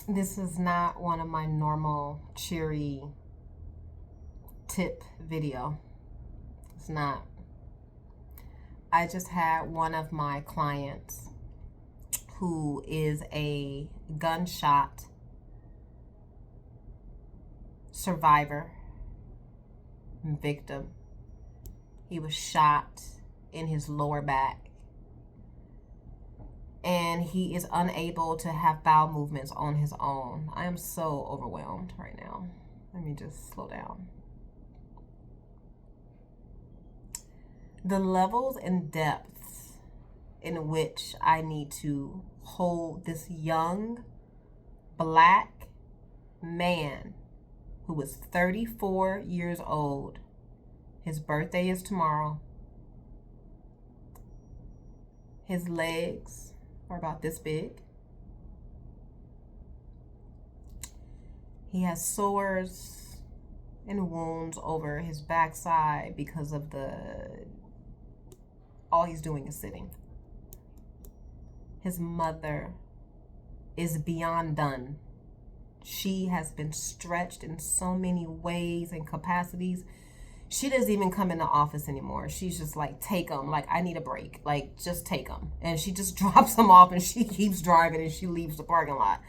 This is not one of my normal cheery tip video. It's not. I just had one of my clients who is a gunshot survivor and victim. He was shot in his lower back, and he is unable to have bowel movements on his own. I am so overwhelmed right now. Let me just slow down. The levels and depths in which I need to hold this young black man who is 34 years old. His birthday is tomorrow. His legs are about this big. He has sores and wounds over his backside because of all he's doing is sitting. His mother is beyond done. She has been stretched in so many ways and capacities. She doesn't even come in the office anymore. She's just like, take them. Like, I need a break. Like, just take them. And she just drops them off and she keeps driving and she leaves the parking lot.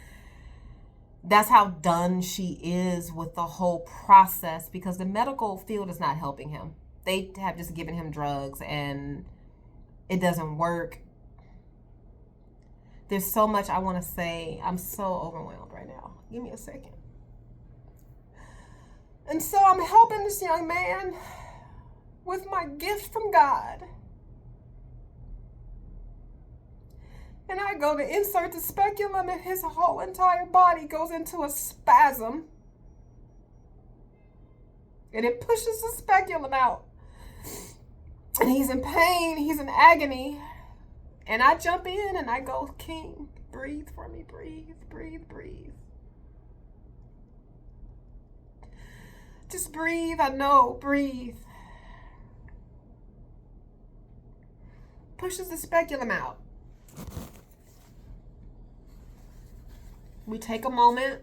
That's how done she is with the whole process, because the medical field is not helping him. They have just given him drugs and it doesn't work. There's so much I want to say. I'm so overwhelmed right now. Give me a second. And so I'm helping this young man with my gift from God. And I go to insert the speculum and his whole entire body goes into a spasm. And it pushes the speculum out. And he's in pain, he's in agony. And I jump in and I go, King, breathe for me, breathe, breathe, breathe. Just breathe, I know, breathe. Pushes the speculum out. We take a moment.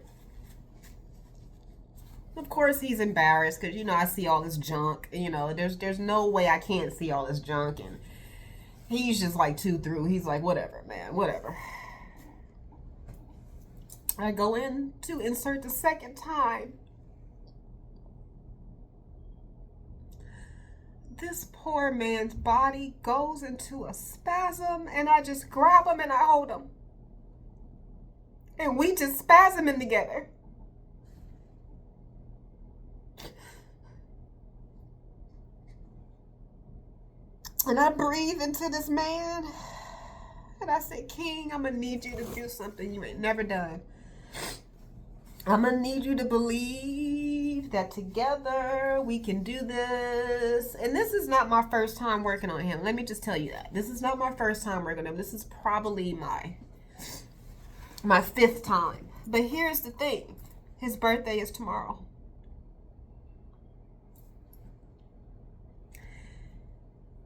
Of course, he's embarrassed because, I see all this junk. There's no way I can't see all this junk. And he's just like 2 through. He's like, whatever, man, whatever. I go in to insert the second time. This poor man's body goes into a spasm, and I just grab him and I hold him. And we just spasming together. And I breathe into this man. And I say, King, I'm going to need you to do something you ain't never done. I'm going to need you to believe that together we can do this. And this is not my first time working on him. Let me just tell you that. This is not my first time working on him. This is probably my 5th time. But here's the thing. His birthday is tomorrow.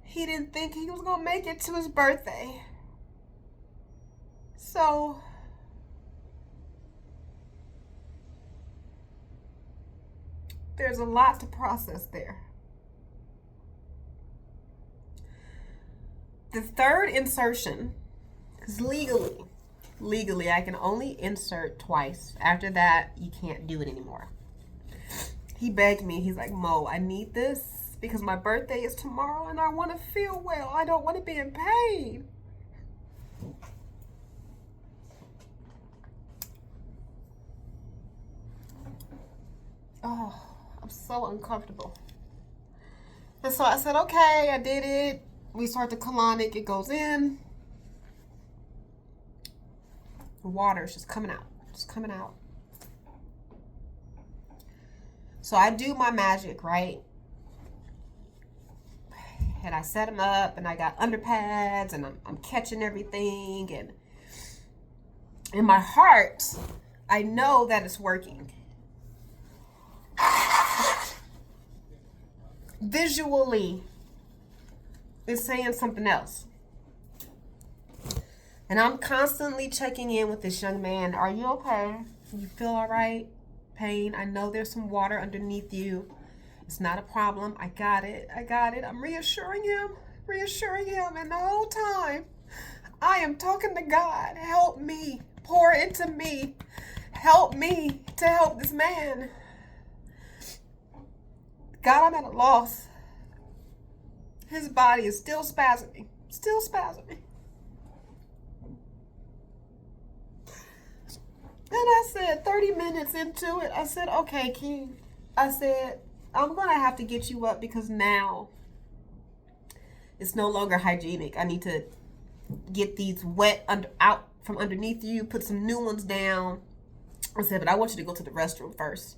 He didn't think he was going to make it to his birthday. So there's a lot to process there. The third insertion, because legally I can only insert twice. After that, you can't do it anymore. He begged me. He's like, Mo, I need this because my birthday is tomorrow and I want to feel well. I don't want to be in pain. Oh, I'm so uncomfortable. And so I said, okay, I did it. We start the colonic. It goes in. The water is just coming out. Just coming out. So I do my magic, right? And I set them up and I got underpads and I'm catching everything. And in my heart, I know that it's working. Visually, it's saying something else. And I'm constantly checking in with this young man. Are you okay? You feel all right? Pain, I know there's some water underneath you. It's not a problem. I got it. I got it. I'm reassuring him. And the whole time, I am talking to God. Help me. Pour into me. Help me to help this man. God, I'm at a loss. His body is still spasming. Still spasming. And I said, 30 minutes into it, I said, okay, King. I said, I'm going to have to get you up because now it's no longer hygienic. I need to get these wet out from underneath you, put some new ones down. I said, but I want you to go to the restroom first.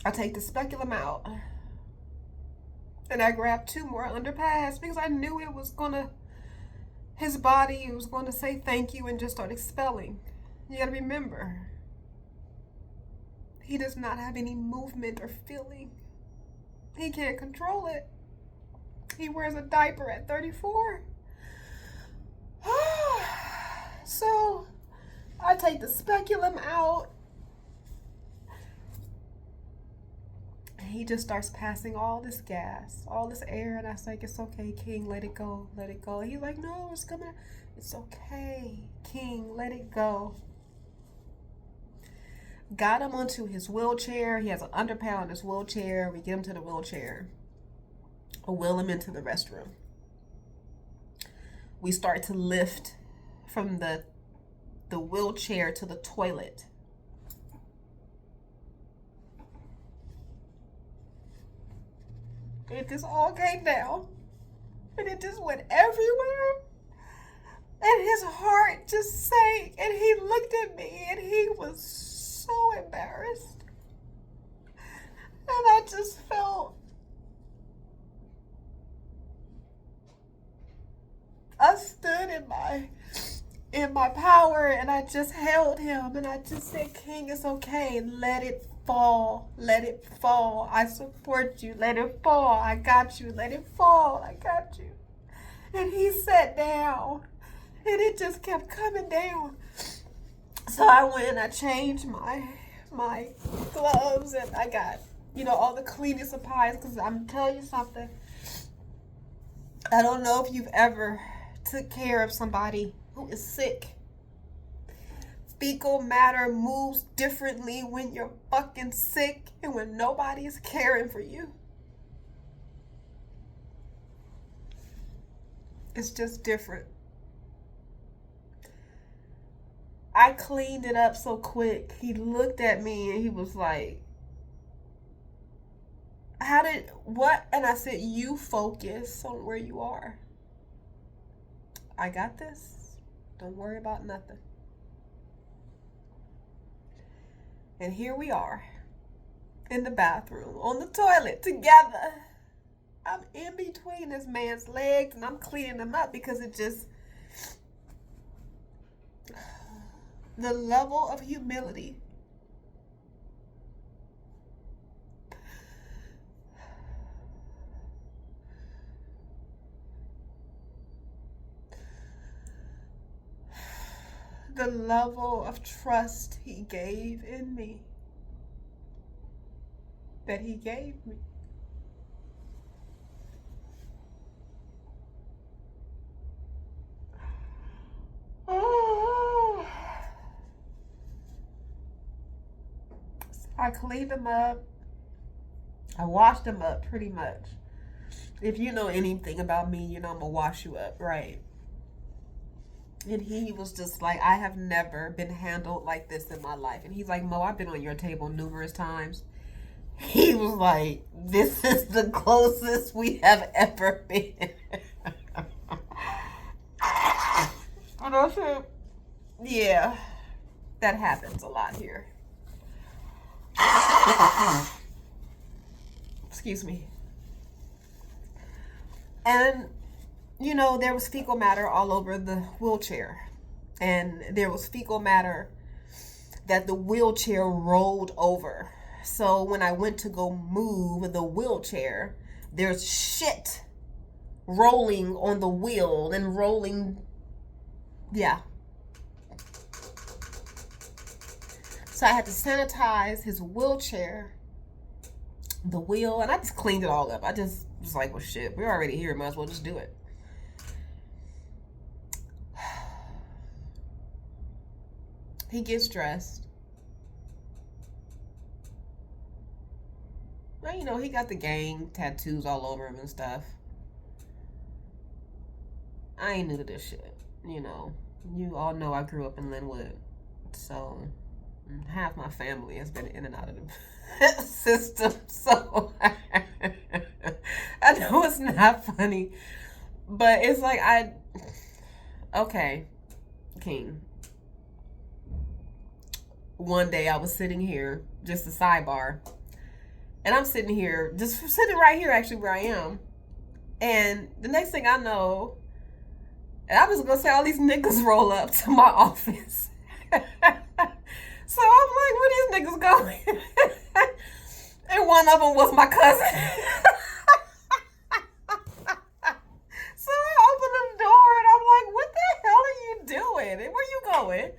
I take the speculum out. And I grabbed 2 more underpads because I knew it was gonna, his body was going to say thank you and just start expelling. You gotta remember, he does not have any movement or feeling. He can't control it. He wears a diaper at 34. So I take the speculum out. He just starts passing all this gas, all this air, and I was like, it's okay, King, let it go, let it go. He's like, no, it's coming out. It's okay, King, let it go. Got him onto his wheelchair. He has an underpad on his wheelchair. We get him to the wheelchair. I wheel him into the restroom. We start to lift from the wheelchair to the toilet. It just all came down. And it just went everywhere. And his heart just sank. And he looked at me and he was so embarrassed. And I just felt, I stood in my power and I just held him and I just said, King, it's okay. Let it fall. Let it fall. I support you. Let it fall. I got you. Let it fall. I got you. And he sat down and it just kept coming down. So I went and I changed my gloves and I got, all the cleaning supplies because I'm telling you something. I don't know if you've ever took care of somebody who is sick. Fecal matter moves differently when you're fucking sick and when nobody is caring for you. It's just different. I cleaned it up so quick. He looked at me and he was like, what? And I said, you focus on where you are. I got this. Don't worry about nothing. And here we are in the bathroom, on the toilet together. I'm in between this man's legs and I'm cleaning them up because it just, the level of humility. The level of trust he gave in me. That he gave me. Oh. I cleaned him up. I washed him up pretty much. If you know anything about me, you know I'm gonna wash you up, right? And he was just like, I have never been handled like this in my life. And he's like, Mo, I've been on your table numerous times. He was like, this is the closest we have ever been. And I said, yeah, that happens a lot here. Excuse me. And there was fecal matter all over the wheelchair. And there was fecal matter that the wheelchair rolled over. So when I went to go move the wheelchair, there's shit rolling on the wheel and rolling. Yeah. So I had to sanitize his wheelchair, the wheel, and I just cleaned it all up. I just was like, well, shit, we're already here. Might as well just do it. He gets dressed. Well, you know, he got the gang tattoos all over him and stuff. I ain't new to this shit. You know, you all know I grew up in Linwood. So half my family has been in and out of the system. So I know it's not funny. But it's like okay, King. One day I was sitting here, just a sidebar, and I'm sitting here, just sitting right here actually where I am. And the next thing I know, and I was gonna say all these niggas roll up to my office. So I'm like, where these niggas going? And one of them was my cousin. So I opened the door and I'm like, what the hell are you doing? And where you going?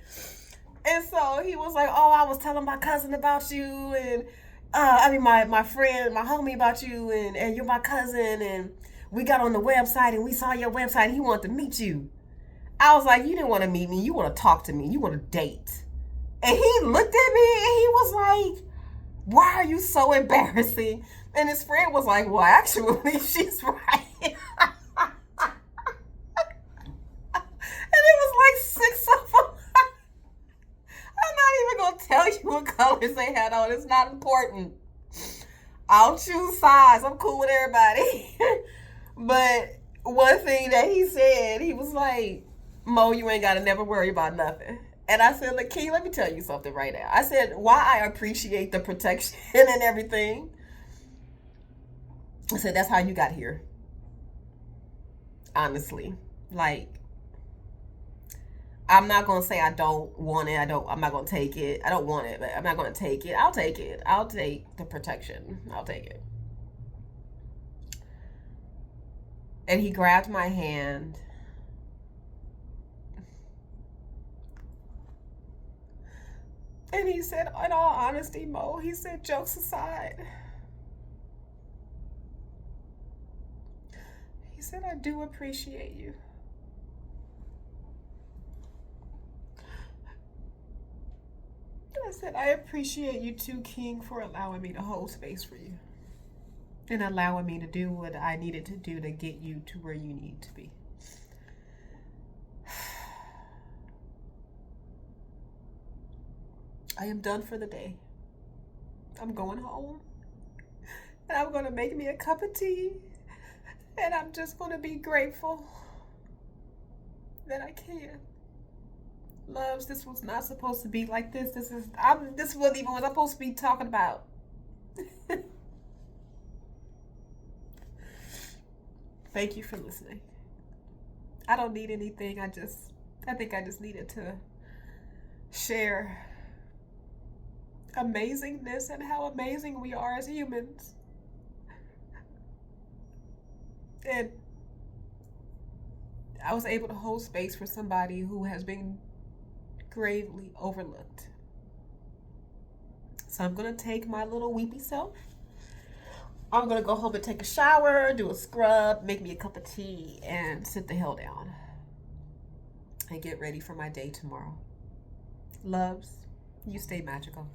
And so he was like, oh, I was telling my cousin about you, and my friend, my homie about you, and you're my cousin, and we got on the website and we saw your website and he wanted to meet you. I was like, you didn't want to meet me, you want to talk to me, you want to date. And he looked at me and he was like, why are you so embarrassing? And his friend was like, well, actually, she's right. And it was like 6 of them. I'm not even going to tell you what colors they had on. It's not important. I'll choose size. I'm cool with everybody. But one thing that he said, he was like, Mo, you ain't got to never worry about nothing. And I said, look, King, let me tell you something right now. I said, why I appreciate the protection and everything. I said, that's how you got here. Honestly. Like, I'm not going to say I don't want it. I'm not going to take it. I don't want it, but I'm not going to take it. I'll take it. I'll take the protection. I'll take it. And he grabbed my hand. And he said, in all honesty, Mo, he said, jokes aside, he said, I do appreciate you. I said, I appreciate you too, King, for allowing me to hold space for you and allowing me to do what I needed to do to get you to where you need to be. I am done for the day. I'm going home and I'm going to make me a cup of tea and I'm just going to be grateful that I can. Loves, this was not supposed to be like this. This wasn't even what I'm supposed to be talking about. Thank you for listening. I don't need anything. I think I just needed to share amazingness and how amazing we are as humans. And I was able to hold space for somebody who has been gravely overlooked. So I'm going to take my little weepy self. I'm going to go home and take a shower, do a scrub, make me a cup of tea, and sit the hell down. And get ready for my day tomorrow. Loves, you stay magical.